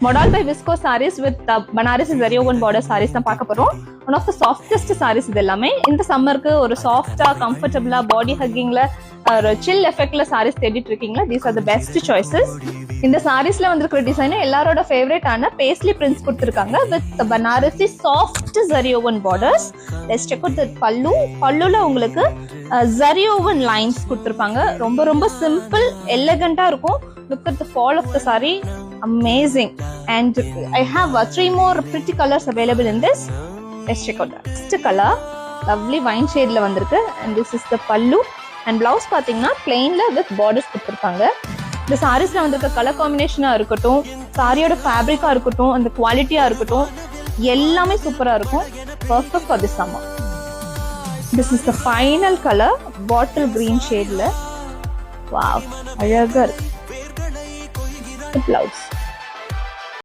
Modal by Visco sarees with Banarasi zari woven border sarees தான் பார்க்க போறோம். One of the softest sarees இது எல்லாமே. இந்த சம்மருக்கு ஒரு சாஃப்டா கம்ஃபர்ட்டபிளா பாடி ஹக்கிங்ல ஒரு சில் எஃபெக்ட்ல sarees தேடிட்டு இருக்கீங்களா? These are the best choices. இந்த sareesல வந்திருக்கிற டிசைன் எல்லாரோட ஃபேவரட் ஆன பேஸ்லி பிரிண்ட்ஸ் கொடுத்திருக்காங்க with Banarasi soft zari woven borders. Let's check out the pallu. பல்லுல உங்களுக்கு zari woven lines கொடுத்திருப்பாங்க. ரொம்ப ரொம்ப சிம்பிள் எலிகண்டா இருக்கும். Look at the fall of the saree. Amazing. And I have 3 more pretty colors available in this. Let's check out that. Next color lovely wine shade la vandirukku, and this is the pallu, and blouse pathina plain la with borders kuduthirukanga. The sarees la vandirukka color combination ah irukattum, saree oda fabric ah irukattum, and the quality ah irukattum, ellame super ah irukum. Perfect for this summer. This is the final color, bottle green shade la. Wow, alaga irukku. The blouse.